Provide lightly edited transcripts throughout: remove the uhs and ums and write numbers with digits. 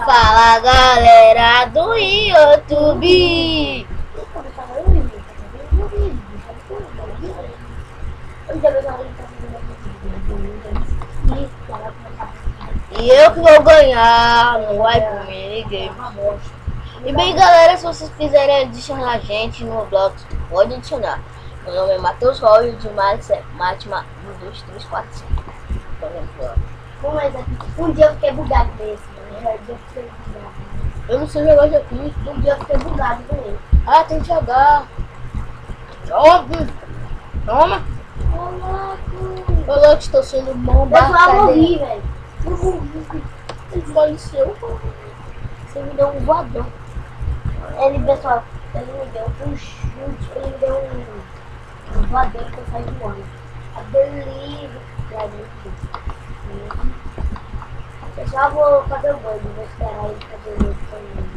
Fala galera do YouTube! E eu que vou ganhar no Wipe Minigame. E bem galera, se vocês quiserem adicionar a gente no Roblox, pode adicionar. Meu nome é Matheus Roy, de Mátima 1, 2, 3, 4, 5. Um dia eu fiquei bugado desse, né? Eu não sei jogar aqui. Um dia eu fiquei bugado com ele. Ah, tem que jogar. Toma. Olá, que estou sendo bombado. Pessoal, eu morri, velho. Faleceu. Você me deu um voador. Pessoal, ele me deu um chute, ele me deu um voador que eu saí voando. A delícia. Pessoal, vou fazer o banho, vou esperar ele fazer o banho.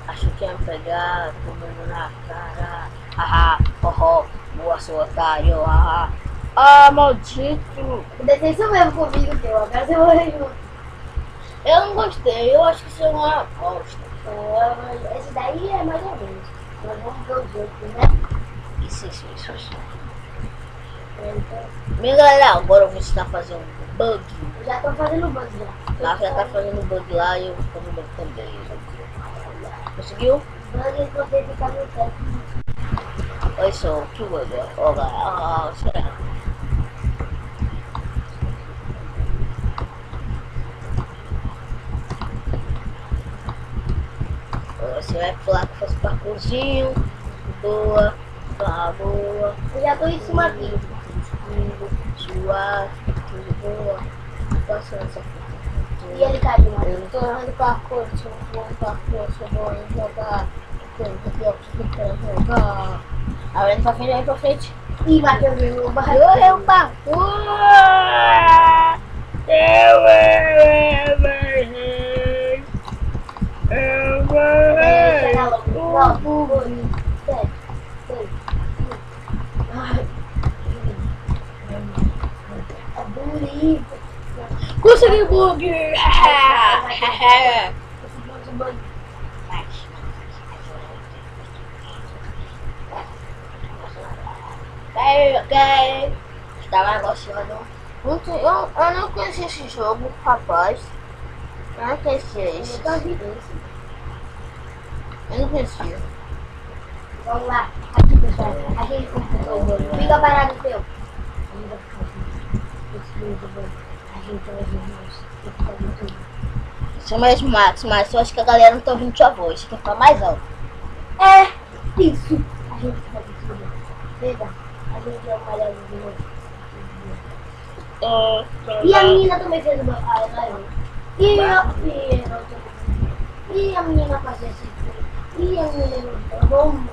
Acho que ia me pegar, tomando na cara. Haha, boa sua otário, haha. Ah, maldito. Deve ser isso mesmo comigo, teu. Agora você vai junto. Eu não gostei, eu acho que isso é uma bosta. Esse daí é mais ou menos. Nós vamos ver os outros, né? Isso. Minha galera, agora eu vou ensinar a fazer um bug. Eu já tô fazendo bug já. Lá já tá fazendo bug lá e eu vou fazer bug também. Conseguiu? Bug você ficar no teto. Olha só, que bug. Ó, galera, será? Você vai pular com esse parkourzinho. Boa. Boa. Eu já tô em cima aqui. Suave, tudo boa. Passando essa E ele caiu, mano. eu tô errando parkour, sou bom em parkour, sou bom em jogar. Eu quero jogar. Agora ele pra frente. Ih, Matheus, meu barraco. Eu errei o parkour! Eu errei! Consegui bug! Ok. Estava gostando. Eu não conhecia esse jogo, rapaz. Eu não conhecia esse. Eu não conhecia. Vamos lá. Aqui, pessoal. Aqui, fica parado, seu. São mais Max, mas eu acho que a galera não tá ouvindo sua voz. Você tem que falar mais alto. É, isso. A gente faz isso. Veja, a gente é o malhado de novo. E a menina também fez o meu. E a menina fazia assim. E a menina não. Vamos.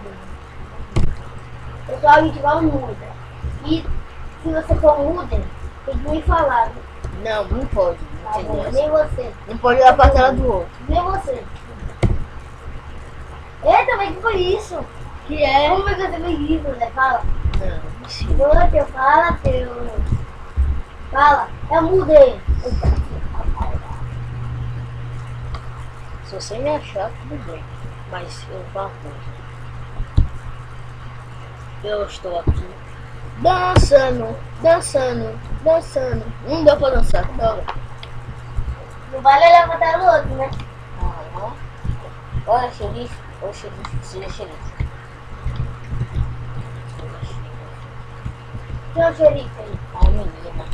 Pessoal, a gente vai muda. E se você for muda, tem que me falar. Não pode. Tá bom, nem você. Não pode olhar pra tela do outro. Nem você. Eita, mas que foi isso? Que é? Como é que você fez isso, né? Fala. Não, sim. Ô, teu, fala, teu. Fala, eu mudei. Se você me achar, tudo bem. Mas eu falo coisa. Eu estou aqui dançando. Não deu pra dançar, droga. Não vale levantar o outro, né? Olha, xerife. Olha, xerife. Seja xerife. Quem é o xerife aí? A menina.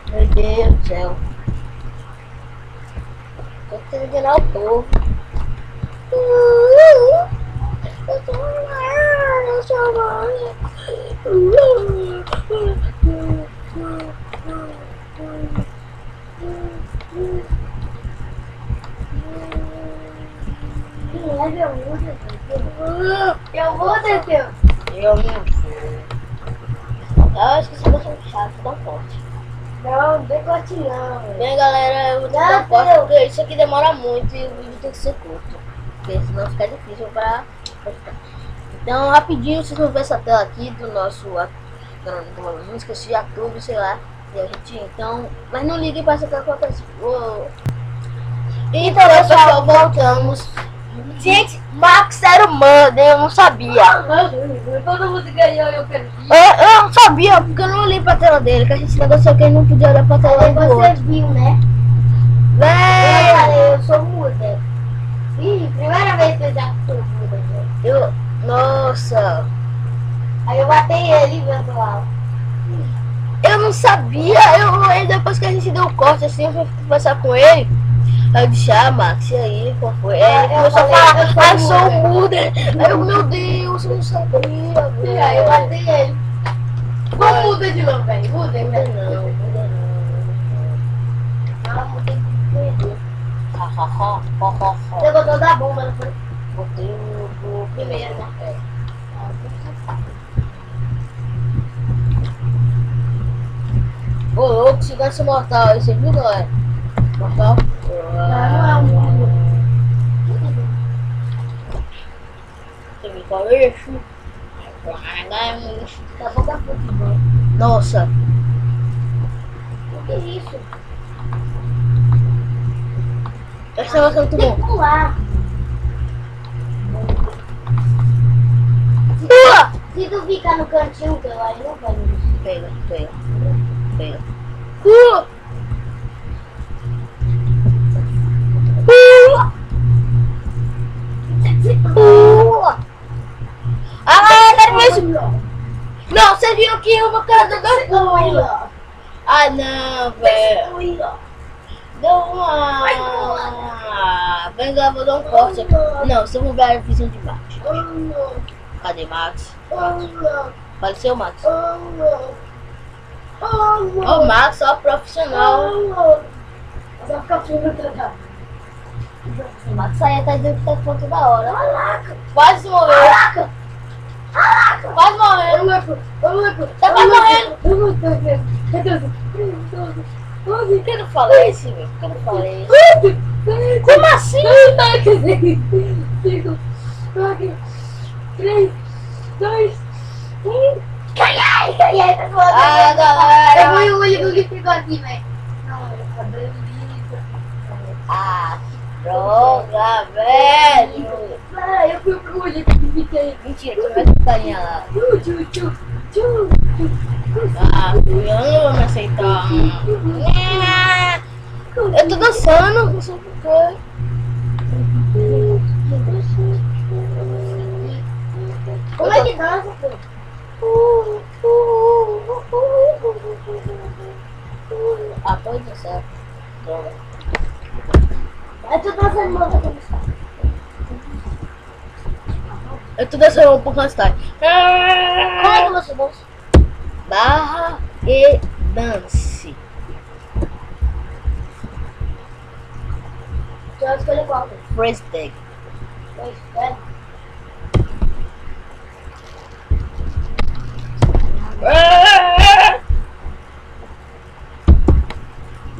Meu Deus do céu. Tô tentando enganar o povo. Eu tô Eu vou descer. Eu não vou. Eu acho que você vai ser chato, dá um corte. Não, não tem corte não. velho. Bem, galera, eu vou ter que dar um corte porque isso aqui demora muito e o vídeo tem que ser curto. Porque senão fica difícil pra postar. Então, rapidinho, vocês vão ver essa tela aqui do nosso... Não esqueci, YouTube, sei lá. E a gente, então... Mas não liguem pra essa tela que acontece. Então, pessoal, voltamos. Gente, Max era humano, eu não sabia. Todo mundo ganhou e eu perdi. Eu não sabia, porque eu não olhei pra tela dele, que a gente negociou que ele não podia olhar pra tela Aí do você outro. viu, né? Eu Véi! falei, eu sou muda. Ih, primeira vez que eu já sou muda. Né? Nossa, Aí eu batei ele, pessoal. eu não sabia. Aí depois que a gente deu o corte assim, eu fui conversar com ele. Aí eu disse, Max, e aí, qual foi? Aí ele Eu começou a falei, falar, eu sou muda. muda. Aí eu, meu Deus, eu não sabia. E aí eu velho. batei ele. Vamos muda de novo, velho. Muda, Muda velho. não, muda Ah, mudei de perder. não. Você botou da bomba, não foi? Botei o Primeiro, né? É. Ô, louco, se tivesse mortal aí, você viu, galera? Mortal? Não é um mundo. Você me falou isso? Da boca futebol. Nossa, O que é isso? essa vai ser muito Tem que bom. pular. Pula! Se tu ficar no cantinho, teu aí não vai me Pega, pega, pega. Pula! Pula! Pula! Ah, galera, quero ver isso! Não, vocês viram que o meu cara deu dois pulos. Ah, não, velho. Deu uma... Vem cá, vou dar um corte aqui. Não, vocês vão ver a visão de Max. Cadê Max? Apareceu o Max. Ó, o Max, ó, profissional. Vai ficar filmando tá? O Max aí tá dizendo que tá ficando toda hora. Caraca! Quase morreu. Caraca! Caraca! Quase morreu. louco! Tá quase morrendo. Eu não tô vendo. Por que eu não falei isso, velho? Por que eu não falei isso? Como assim? 5, 4, 3, 2, 1. Caiai, pessoal. Ah, galera. Eu fui o único que ficou aqui, velho. Não, tá delícia. Ah, que droga, velho. Ah, eu fui o único que fiquei. Mentira, tu vai ficar lá. Tchu. Ah, eu não vou me aceitar. Eu tô dançando, não sei porquê. Como é que dança, pô? Ah, pode dançar. Droga. Eu tô dançando moda como está. Eu tô dançando um pouco mais tarde. Como é que você dança? Barra e dance. Você vai escolher qual? Phrase tag.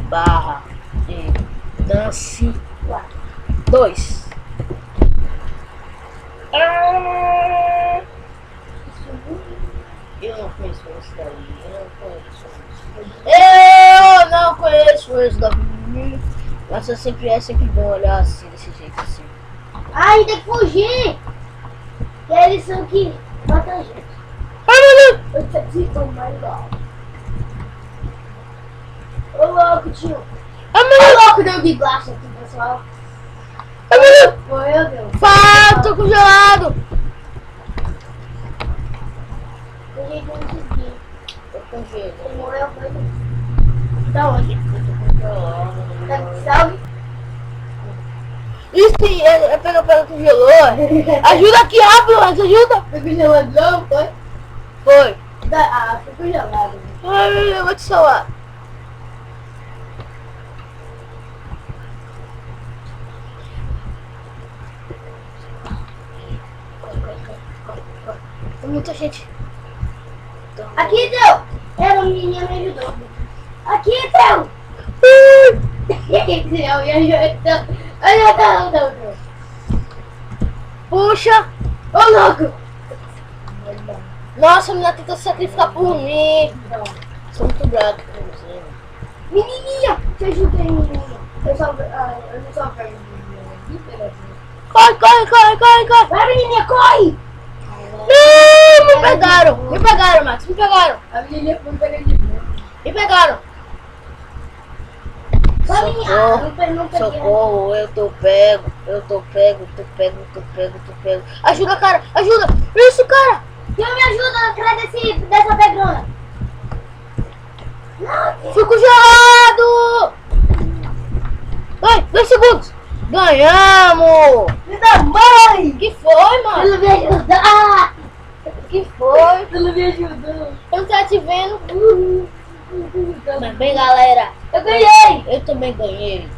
Barra e dance 2. Eu não conheço isso daí. Eu não conheço isso daí. Mas é sempre bom olhar assim, desse jeito assim. Ai, tem que fugir! Que eles são que matam a gente. Ai, meu Deus! Eu te digo, oh my god. Ô louco, tio. Ai, meu Ô Deus! louco, deu de blast aqui, pessoal. Ai, meu Deus! Morreu, Deus. Fá, tô congelado! Tem jeito de não seguir. Tô congelado. Ele morreu, foi. Da onde? Tá com salve? Isso sim, pega congelou. Ajuda aqui, rápido, mas ajuda! Foi congelado, não, foi? Foi. Foi congelado. Ai, eu vou te salvar. muita gente. Aqui, Teu! Era um menino me ajudou. Aqui, Teu! Puxa! Ô, louco! Nossa, a menina tenta se sacrificar por mim. Sou muito branco. Menininha! Te ajudei, menininha. Eu não sou velho. Corre, corre, corre, corre, corre. Vai, menininha, corre! Não, me pegaram. Me pegaram, Max. Me pegaram. A menininha foi pegar de mim. Me pegaram. Vai, menininha. Não peguei. Socorro, eu tô pego. Eu tô pego, tô pego, tô pego, tô pego. Ajuda, cara. Ajuda. Isso, cara. Quem me ajuda atrás dessa pedrona? Fui congelado. Ai, 2 segundos. Ganhamos. Me dá mãe! Que foi, mano? Ela me ajudar! Que foi? Ela me ajudou! Eu não tô te vendo. Mas bem, galera. Eu ganhei! Eu também ganhei.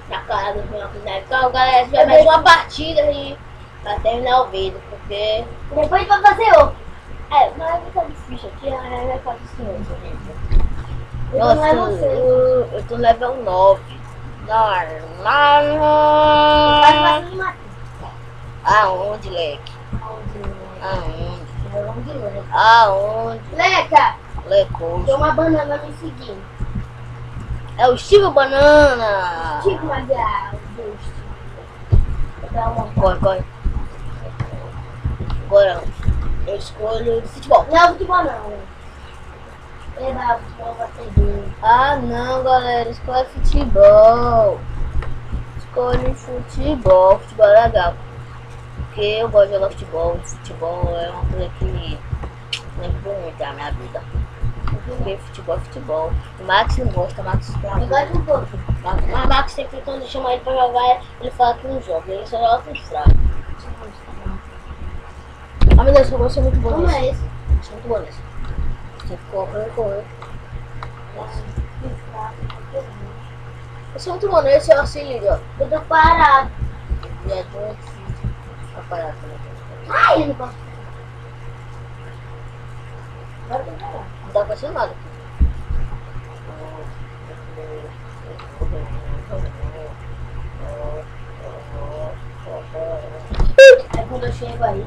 Na cara do meu né? Então, galera, se tiver mais uma partida aí pra terminar o vídeo, porque. Depois vai fazer outro. É, mas tá difícil aqui, é quase assim. Então não é Nossa, você. eu tô no level 9. Vai Não. me matar. Aonde, Leque? Aonde? Aonde? Leca! Lecoso. Tem uma banana me seguindo. É o Steve Banana. Tipo uma gata. Vou dar uma. Corre, corre. Agora eu escolho de futebol. Não, futebol não. É da futebol pra perder. Ah não, galera, escolhe futebol. Escolhe futebol. Futebol é legal. Porque eu gosto de jogar futebol. Futebol é uma coisa que lembra muito da minha vida. Porque futebol é futebol. O Max não gosta, Max Eu gosto um pouco. Mas Max sempre quando chama ele pra jogar, ele fala que não joga. Ele só joga com os fracos. Ah, meu Deus, eu vou ser muito bom Como nisso. é esse? Sou muito bom nisso. Tem que correr, correr. Eu sou muito bom nesse, ó, se liga. Eu tô parado. E é tão difícil. Ficar parado também. Ai, eu não posso. Agora eu tô parado. Não tá acontecendo nada aqui. Aí quando eu chego aí,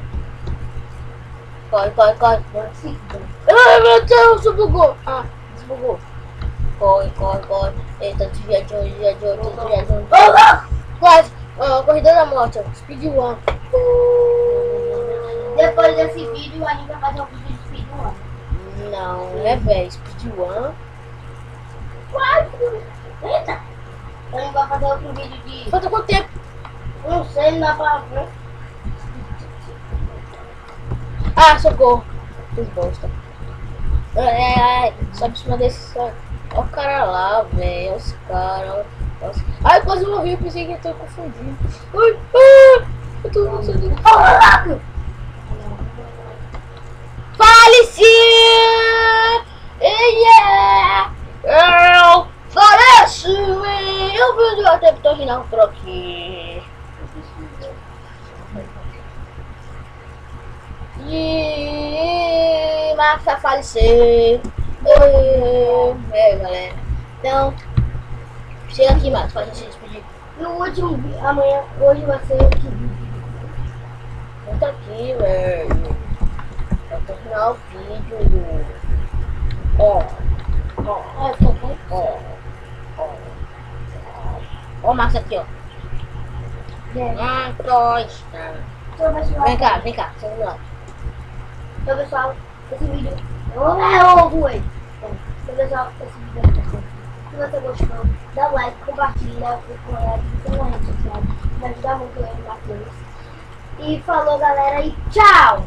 Corre, corre, corre. eu sigo. Ai, meu Deus, bugou. Ah, desbugou. Corre, corre, corre. Eita, desvia de onde, desvia de onde, desvia de onde. Quase. Corrida da morte, ó. Speed 1. Depois desse vídeo, a gente vai fazer um vídeo de speedrun. Não, é velho. Speed 1. Eita! A gente vai fazer outro vídeo de... Falta quanto tempo? Não sei, não dá pra ver. Ah, socorro. Fiz bosta. Ai, sobe em cima desse. Olha o cara lá, velho. Os caras. Ai, quase morri. Eu pensei que eu tô confundindo. Ai, ai, eu tô confundindo. Faleci! Yeah! Eu faleci! Eu vi o tempo tô rindo por aqui. E Max vai falecer. Galera. Então, chega aqui, Max, pode se despedir. No último vídeo, amanhã, hoje vai ser o que vídeo. Volta aqui, velho. Vai terminar o vídeo. Ó, Ah, eu tô aqui. ó o Max aqui, ó. Dois. Então, pessoal, Vem cá, vamos lá. então, pessoal, esse vídeo... Eu vou aí. Então, pessoal, esse vídeo é pra vocês. Se você gostou, dá um like, compartilha com ela, siga na rede social. Vai ajudar muito eu e Matheus. E falou, galera, e tchau!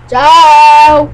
Tchau!